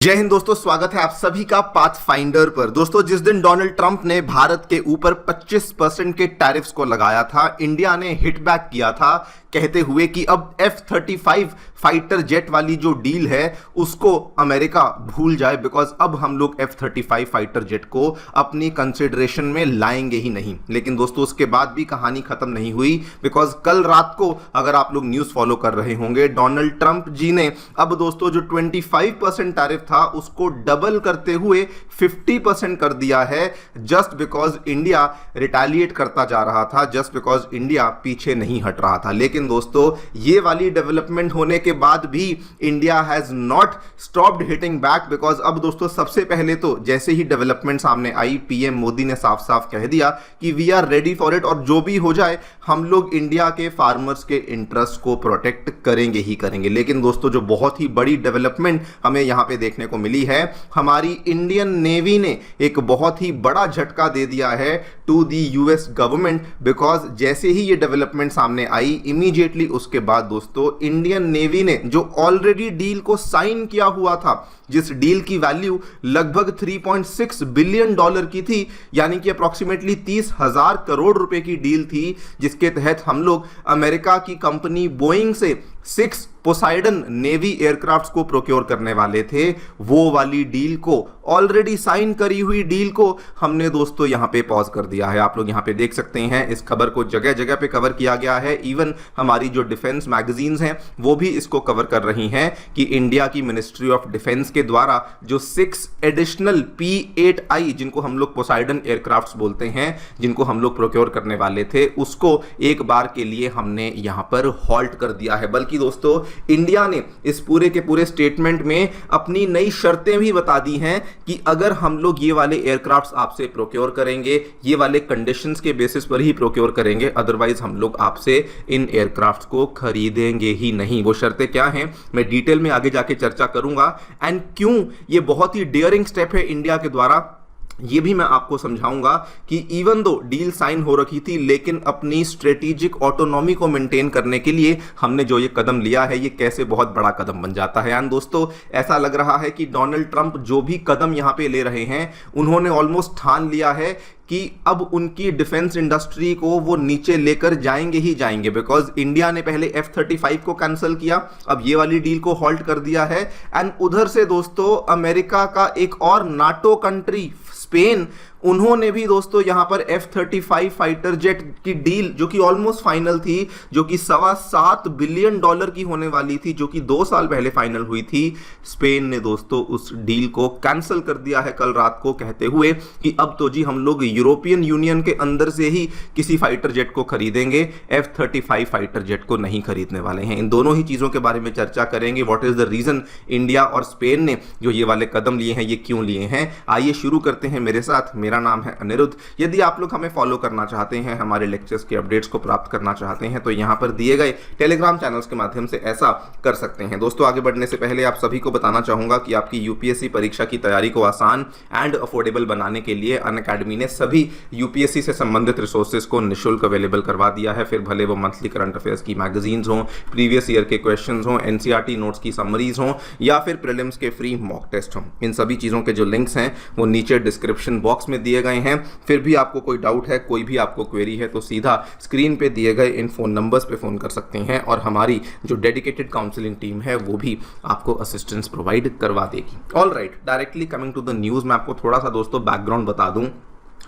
जय हिंद दोस्तों, स्वागत है आप सभी का पाथफाइंडर पर। दोस्तों, जिस दिन डोनाल्ड ट्रंप ने भारत के ऊपर 25% के टैरिफ्स को लगाया था, इंडिया ने हिट बैक किया था कहते हुए कि अब F-35 फाइटर जेट वाली जो डील है उसको अमेरिका भूल जाए, बिकॉज अब हम लोग F-35 फाइटर जेट को अपनी कंसिडरेशन में लाएंगे ही नहीं। लेकिन दोस्तों, उसके बाद भी कहानी खत्म नहीं हुई, बिकॉज कल रात को अगर आप लोग न्यूज फॉलो कर रहे होंगे, डोनाल्ड ट्रंप जी ने अब दोस्तों जो 25% टैरिफ था उसको डबल करते हुए 50% कर दिया है, जस्ट बिकॉज इंडिया रिटेलिएट करता जा रहा था, जस्ट बिकॉज इंडिया पीछे नहीं हट रहा था। लेकिन दोस्तों, ये वाली डेवलपमेंट होने के बाद भी India has not stopped hitting back, because अब दोस्तों सबसे पहले तो जैसे ही डेवलपमेंट सामने आई, पीएम मोदी ने साफ साफ कह दिया कि we are ready for it, और जो भी हो जाए हम लोग इंडिया के फार्मर्स के इंटरेस्ट को प्रोटेक्ट करेंगे ही करेंगे। लेकिन दोस्तों, जो बहुत ही बड़ी डेवलपमेंट हमें यहां पे देखने को मिली है, हमारी इंडियन नेवी ने एक बहुत ही बड़ा झटका दे दिया है to the US government, because जैसे ही ये डेवलपमेंट सामने आई, इमीडिएटली उसके बाद दोस्तों इंडियन नेवी ने जो ऑलरेडी डील को साइन किया हुआ था, जिस डील की वैल्यू लगभग 3.6 बिलियन डॉलर की थी, यानी कि अप्रॉक्सीमेटली 30,000 करोड़ रुपए की डील थी, जिसके तहत हम लोग अमेरिका की कंपनी बोइंग से 6 पोसाइडन नेवी एयरक्राफ्ट्स को प्रोक्योर करने वाले थे। वो वाली डील को, ऑलरेडी साइन करी हुई डील को हमने दोस्तों यहां पे पॉज कर दिया है। आप लोग यहां पे देख सकते हैं, इस खबर को जगह जगह पे कवर किया गया है। इवन हमारी जो डिफेंस मैगजीन्स हैं वो भी इसको कवर कर रही हैं कि इंडिया की मिनिस्ट्री ऑफ डिफेंस के द्वारा जो 6 एडिशनल P-8I, जिनको हम लोग पोसाइडन एयरक्राफ्ट्स बोलते हैं, जिनको हम लोग प्रोक्योर करने वाले थे, उसको एक बार के लिए हमने यहां पर हॉल्ट कर दिया है। बल्कि दोस्तों, इंडिया ने इस पूरे के पूरे स्टेटमेंट में अपनी नई शर्तें भी बता दी हैं कि अगर हम लोग ये वाले एयरक्राफ्ट्स आपसे प्रोक्योर करेंगे, ये वाले कंडीशंस के बेसिस पर ही प्रोक्योर करेंगे, अदरवाइज हम लोग आपसे इन एयरक्राफ्ट्स को खरीदेंगे ही नहीं। वो शर्तें क्या हैं मैं डिटेल में आगे जाके चर्चा करूंगा, एंड क्यों ये बहुत ही डेयरिंग स्टेप है इंडिया के द्वारा, ये भी मैं आपको समझाऊंगा कि इवन दो डील साइन हो रखी थी, लेकिन अपनी स्ट्रेटेजिक ऑटोनॉमी को मेंटेन करने के लिए हमने जो ये कदम लिया है, ये कैसे बहुत बड़ा कदम बन जाता है। एंड दोस्तों, ऐसा लग रहा है कि डोनाल्ड ट्रंप जो भी कदम यहां पे ले रहे हैं, उन्होंने ऑलमोस्ट ठान लिया है कि अब उनकी डिफेंस इंडस्ट्री को वो नीचे लेकर जाएंगे ही जाएंगे, बिकॉज इंडिया ने पहले F-35 को कैंसिल किया, अब ये वाली डील को हॉल्ट कर दिया है। एंड उधर से दोस्तों अमेरिका का एक और नाटो कंट्री स्पेन, उन्होंने भी दोस्तों यहां पर F-35 फाइटर जेट की डील, जो कि ऑलमोस्ट फाइनल थी, जो कि $7.25 बिलियन की होने वाली थी, जो कि 2 साल पहले फाइनल हुई थी, स्पेन ने दोस्तों उस डील को कैंसिल कर दिया है कल रात को, कहते हुए कि अब तो जी हम लोग यूरोपियन यूनियन के अंदर से ही किसी फाइटर जेट को खरीदेंगे, F-35 फाइटर जेट को नहीं खरीदने वाले हैं। इन दोनों ही चीजों के बारे में चर्चा करेंगे। What is the reason India और स्पेन ने जो ये वाले कदम लिए हैं, ये क्यों लिए हैं। आइए शुरू करते हैं मेरे साथ। मेरा नाम है अनिरुद्ध। यदि आप लोग हमें फॉलो करना चाहते हैं, हमारे लेक्चर्स के अपडेट्स को प्राप्त करना चाहते हैं, तो यहां पर दिए गए टेलीग्राम चैनल्स के माध्यम से ऐसा कर सकते हैं। दोस्तों, आगे बढ़ने से पहले आप सभी को बताना चाहूंगा कि आपकी यूपीएससी परीक्षा की तैयारी को आसान एंड अफोर्डेबल बनाने के लिए अनअकैडमी ने सभी यूपीएससी से संबंधित रिसोर्सेज को निःशुल्क अवेलेबल करवा दिया है। फिर भले वो मंथली करंट अफेयर्स की मैगजीन्स हों, प्रीवियस ईयर के क्वेश्चंस हों, एनसीईआरटी नोट्स की समरीज हों, या फिर प्रीलिम्स के फ्री मॉक टेस्ट हों, इन सभी चीजों के जो लिंक्स हैं वो नीचे डिस्क्रिप्शन बॉक्स में दिए गए हैं। फिर भी आपको कोई डाउट है, कोई भी आपको क्वेरी है, तो सीधा स्क्रीन पे दिए गए इन फोन नंबर्स पे फोन कर सकते हैं, और हमारी जो डेडिकेटेड काउंसलिंग टीम है वो भी आपको असिस्टेंस प्रोवाइड करवा देगी। All right, directly coming to the news, मैं आपको थोड़ा सा दोस्तों बैकग्राउंड बता दूं।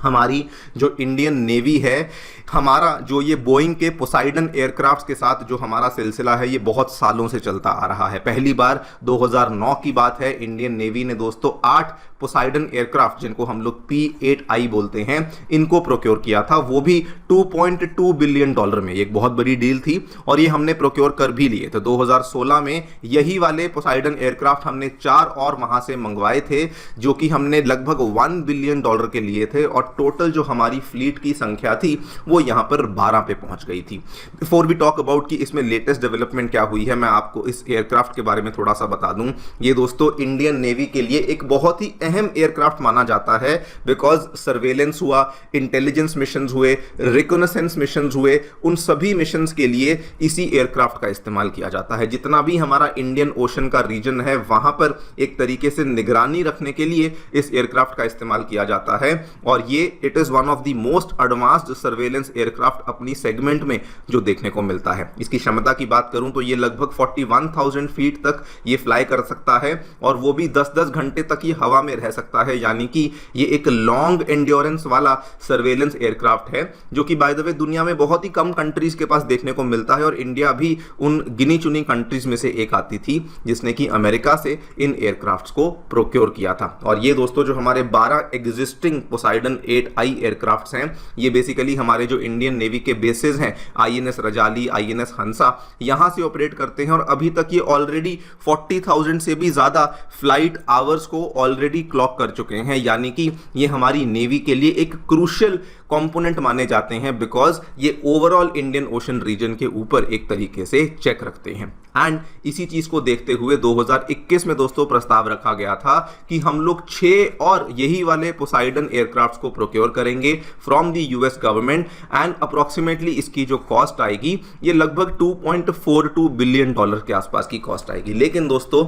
हमारी जो इंडियन नेवी है, हमारा जो ये बोइंग के पोसाइडन एयरक्राफ्ट्स के साथ जो हमारा सिलसिला है, ये बहुत सालों से चलता आ रहा है। पहली बार 2009 की बात है, इंडियन नेवी ने दोस्तों 8 पोसाइडन एयरक्राफ्ट, जिनको हम लोग P-8I बोलते हैं, इनको प्रोक्योर किया था, वो भी $2.2 बिलियन में। एक बहुत बड़ी डील थी और ये हमने प्रोक्योर कर भी लिए। तो 2016 में यही वाले पोसाइडन एयरक्राफ्ट हमने 4 और वहां से मंगवाए थे, जो कि हमने लगभग $1 बिलियन के लिए थे, और और टोटल जो हमारी फ्लीट की संख्या थी वो यहाँ पर 12 पे पहुंच गई थी। बिफोर वी टॉक अबाउट कि इसमें लेटेस्ट डेवलपमेंट क्या हुई है, मैं आपको इस एयरक्राफ्ट के बारे में थोड़ा सा बता दूं। ये दोस्तों इंडियन नेवी के लिए एक बहुत ही अहम एयरक्राफ्ट माना जाता है, बिकॉज सर्वेलेंस हुआ, इंटेलिजेंस मिशन हुए, रिकॉनेसेंस मिशन हुए, उन सभी मिशन के लिए इसी एयरक्राफ्ट का इस्तेमाल किया जाता है। जितना भी हमारा इंडियन ओशन का रीजन है वहां पर एक तरीके से निगरानी रखने के लिए इस एयरक्राफ्ट का इस्तेमाल किया जाता है, और ये it is one of the most advanced surveillance aircraft अपनी सेगमेंट में जो देखने को मिलता है। इसकी क्षमता की बात करूं तो ये लगभग 41,000 फीट तक ये फ्लाई कर सकता है, और वो भी 10-10 घंटे तक ये हवा में रह सकता है। यानी कि ये एक लॉन्ग एंड्योरेंस वाला सर्वेलेंस एयरक्राफ्ट है, जो कि बाय द वे दुनिया में बहुत ही कम कंट्रीज के पास देखने को मिलता है, और इंडिया भी उन गिनी चुनी कंट्रीज में से एक आती थी जिसने कि अमेरिका से इन एयरक्राफ्ट्स को प्रोक्योर किया था। और ये दोस्तों जो हमारे 12 एग्जिस्टिंग पोसाइडन 8I एयरक्राफ्ट्स हैं, ये बेसिकली हमारे जो इंडियन नेवी के बेसेस हैं, INS रजाली, INS हंसा, यहां से ऑपरेट करते हैं, और अभी तक ये ऑलरेडी 40,000 से भी ज्यादा फ्लाइट आवर्स को ऑलरेडी क्लॉक कर चुके हैं। यानी कि ये हमारी नेवी के लिए एक क्रूशियल कंपोनेंट माने जाते हैं, बिकॉज ये ओवरऑल इंडियन ओशन रीजन के ऊपर एक तरीके से चेक रखते हैं। एंड इसी चीज को देखते हुए 2021 में दोस्तों प्रस्ताव रखा गया था कि हम लोग 6 और यही वाले पोसाइडन एयरक्राफ्ट्स को प्रोक्योर करेंगे from the US government, and approximately इसकी जो कॉस्ट आएगी ये लगभग $2.42 बिलियन के आसपास की कॉस्ट आएगी। लेकिन दोस्तों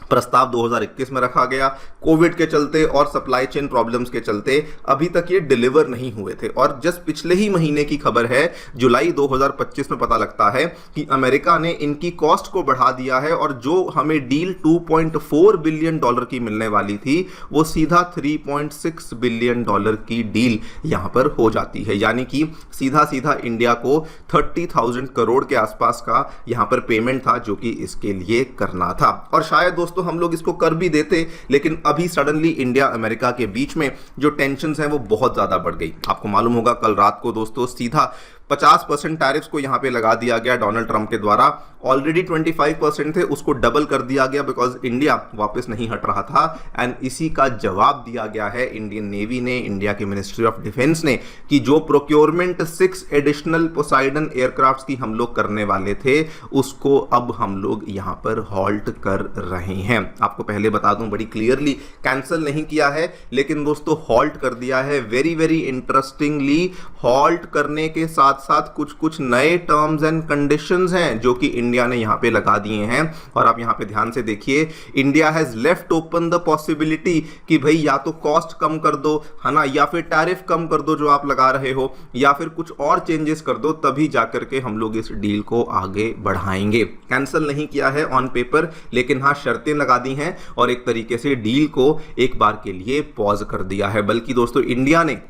प्रस्ताव 2021 में रखा गया, कोविड के चलते और सप्लाई चेन प्रॉब्लम्स के चलते अभी तक ये डिलीवर नहीं हुए थे, और जस्ट पिछले ही महीने की खबर है, जुलाई 2025 में पता लगता है कि अमेरिका ने इनकी कॉस्ट को बढ़ा दिया है, और जो हमें डील $2.4 बिलियन की मिलने वाली थी वो सीधा $3.6 बिलियन की डील यहां पर हो जाती है। यानी कि सीधा सीधा इंडिया को 30,000 करोड़ के आसपास का यहां पर पेमेंट था जो कि इसके लिए करना था। और शायद दोस्तों हम लोग इसको कर भी देते, लेकिन अभी सडनली इंडिया अमेरिका के बीच में जो टेंशन्स हैं वो बहुत ज्यादा बढ़ गई। आपको मालूम होगा कल रात को दोस्तों सीधा 50% टैरिफ्स को यहां पे लगा दिया गया डोनाल्ड ट्रंप के द्वारा। ऑलरेडी 25% थे, उसको डबल कर दिया गया बिकॉज इंडिया वापस नहीं हट रहा था, एंड इसी का जवाब दिया गया है इंडियन नेवी ने, इंडिया की मिनिस्ट्री ऑफ डिफेंस ने, कि जो प्रोक्योरमेंट 6 एडिशनल पोसाइडन एयरक्राफ्ट्स की हम लोग करने वाले थे उसको अब हम लोग यहां पर हॉल्ट कर रहे हैं। आपको पहले बता दूं, बड़ी क्लियरली कैंसिल नहीं किया है, लेकिन दोस्तों हॉल्ट कर दिया है। वेरी वेरी इंटरेस्टिंगली हॉल्ट करने के साथ साथ कुछ कुछ नए टर्म्स एंड कंडीशंस हैं जो कि इंडिया ने यहां पे लगा दिए हैं। और आप यहां पे ध्यान से देखिए, India has left open the possibility कि भाई या तो कॉस्ट कम कर दो, है ना, या फिर टैरिफ कम कर दो जो आप लगा रहे हो, या फिर कुछ और चेंजेस कर दो, तभी जाकर के हम लोग इस डील को आगे बढ़ाएंगे। कैंसिल नहीं किया है ऑन पेपर, लेकिन हाँ शर्तें लगा दी हैं और एक तरीके से डील को एक बार के लिए पॉज कर दिया है। बल्कि दोस्तों इंडिया ने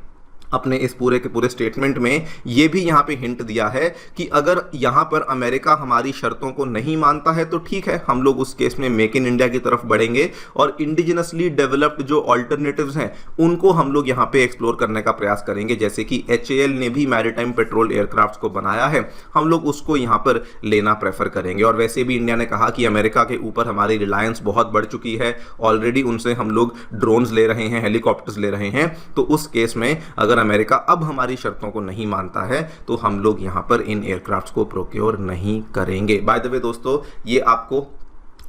अपने इस पूरे के पूरे स्टेटमेंट में यह भी यहां पे हिंट दिया है कि अगर यहां पर अमेरिका हमारी शर्तों को नहीं मानता है तो ठीक है, हम लोग उस केस में मेक इन इंडिया की तरफ बढ़ेंगे और इंडिजिनसली डेवलप्ड जो ऑल्टरनेटिव्स हैं उनको हम लोग यहां पे एक्सप्लोर करने का प्रयास करेंगे। जैसे कि HAL ने भी मैरीटाइम पेट्रोल एयरक्राफ्ट को बनाया है, हम लोग उसको यहां पर लेना प्रेफर करेंगे। और वैसे भी इंडिया ने कहा कि अमेरिका के ऊपर हमारी रिलायंस बहुत बढ़ चुकी है, ऑलरेडी उनसे हम लोग ड्रोन्स ले रहे हैं, हेलीकॉप्टर्स ले रहे हैं, तो उस केस में अगर अमेरिका अब हमारी शर्तों को नहीं मानता है तो हम लोग यहां पर इन एयरक्राफ्ट्स को प्रोक्योर नहीं करेंगे। बाय द वे दोस्तों, ये आपको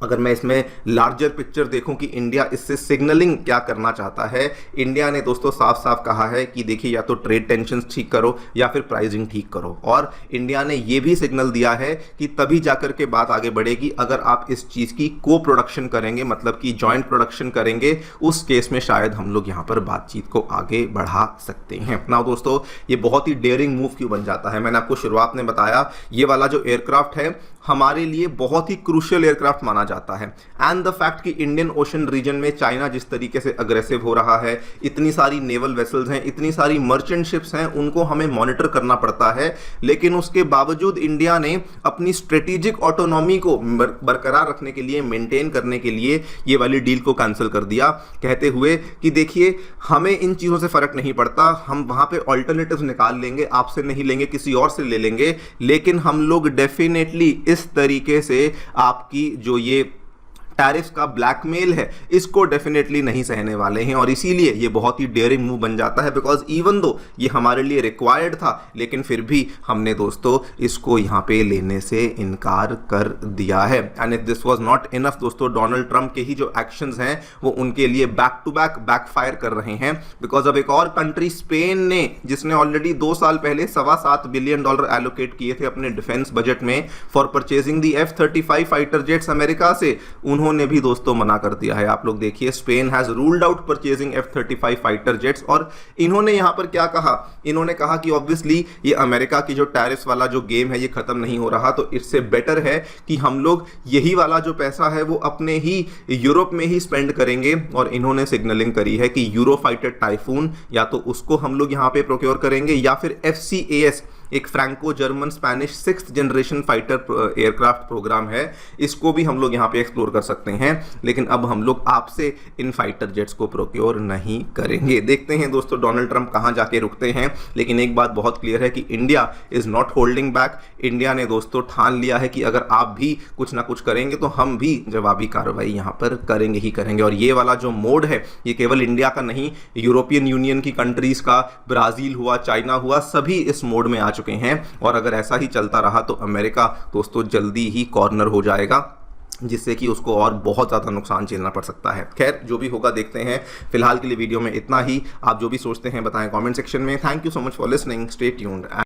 अगर मैं इसमें लार्जर पिक्चर देखूं कि इंडिया इससे सिग्नलिंग क्या करना चाहता है, इंडिया ने दोस्तों साफ साफ कहा है कि देखिए या तो ट्रेड टेंशन्स ठीक करो या फिर प्राइसिंग ठीक करो। और इंडिया ने यह भी सिग्नल दिया है कि तभी जाकर के बात आगे बढ़ेगी अगर आप इस चीज की को प्रोडक्शन करेंगे, मतलब कि जॉइंट प्रोडक्शन करेंगे, उस केस में शायद हम लोग यहां पर बातचीत को आगे बढ़ा सकते हैं। ना दोस्तों, ये बहुत ही डेयरिंग मूव क्यों बन जाता है, मैंने आपको शुरुआत में बताया ये वाला जो एयरक्राफ्ट है हमारे लिए बहुत ही क्रूशियल एयरक्राफ्ट माना जाता है। एंड द फैक्ट कि इंडियन ओशन रीजन में चाइना जिस तरीके से अग्रेसिव हो रहा है, इतनी सारी नेवल वेसल्स हैं, इतनी सारी मर्चेंट शिप्स हैं, उनको हमें मॉनिटर करना पड़ता है, लेकिन उसके बावजूद इंडिया ने अपनी स्ट्रेटेजिक ऑटोनॉमी को बरकरार रखने के लिए, मेंटेन करने के लिए ये वाली डील को कैंसिल कर दिया, कहते हुए कि देखिए हमें इन चीज़ों से फर्क नहीं पड़ता, हम वहां पे ऑल्टरनेटिव्स निकाल लेंगे, आपसे नहीं लेंगे, किसी और से ले लेंगे, लेकिन हम लोग डेफिनेटली इस तरीके से आपकी जो ये टैरिफ का ब्लैकमेल है, इसको डेफिनेटली नहीं सहने वाले हैं। और इसीलिए ये बहुत ही डेयरिंग मूव बन जाता है, बिकॉज इवन दो ये हमारे लिए रिक्वायर्ड था, लेकिन फिर भी हमने दोस्तों इसको यहाँ पे लेने से इनकार कर दिया है। And if this was not enough दोस्तों, डोनाल्ड ट्रंप के ही जो एक्शंस हैं वो उनके लिए बैक टू बैक बैकफायर कर रहे हैं, बिकॉज अब एक और कंट्री स्पेन ने, जिसने ऑलरेडी 2 साल पहले $7.25 बिलियन एलोकेट किए थे अपने डिफेंस बजट में for purchasing the F-35 fighter jets America से, उन्होंने भी दोस्तों मना कर दिया है। आप लोग देखिए, Spain has ruled out purchasing F-35 fighter jets. और इन्होंने यहां पर क्या कहा, इन्होंने कहा कि ऑब्वियसली ये अमेरिका की जो टैरिफ्स वाला जो गेम है ये खत्म नहीं हो रहा, तो इससे बेटर है कि हम लोग यही वाला जो पैसा है वो अपने ही यूरोप में ही स्पेंड करेंगे। और इन्होंने सिग्नलिंग करी है कि यूरो फाइटर टाइफून या तो उसको हम लोग यहां पे प्रोक्योर करेंगे, या फिर FCAS, एक Franco German Spanish 6th generation fighter aircraft programme है, इसको भी हम लोग यहाँ पे एक्सप्लोर कर सकते हैं। लेकिन अब हम लोग आपसे इन फाइटर जेट्स को प्रोक्योर नहीं करेंगे। देखते हैं दोस्तों डोनाल्ड ट्रंप कहाँ जाके रुकते हैं। लेकिन एक बात बहुत क्लियर है कि India is not holding back. India ने दोस्तों ठान लिया है कि अगर आप भी कुछ ना कुछ करेंगे तो हम भी जवाबी कार्रवाई यहाँ पर करेंगे ही करेंगे। और ये वाला जो मोड है ये केवल इंडिया का नहीं, यूरोपियन यूनियन की कंट्रीज का, ब्राजील हुआ, चाइना हुआ, सभी इस मोड में आ चुके हैं। और अगर ऐसा ही चलता रहा तो अमेरिका दोस्तों जल्दी ही कॉर्नर हो जाएगा, जिससे कि उसको और बहुत ज़्यादा नुकसान झेलना पड़ सकता है। खैर जो भी होगा देखते हैं। फिलहाल के लिए वीडियो में इतना ही। आप जो भी सोचते हैं बताएं कमेंट सेक्शन में। Thank you so much for listening, stay tuned.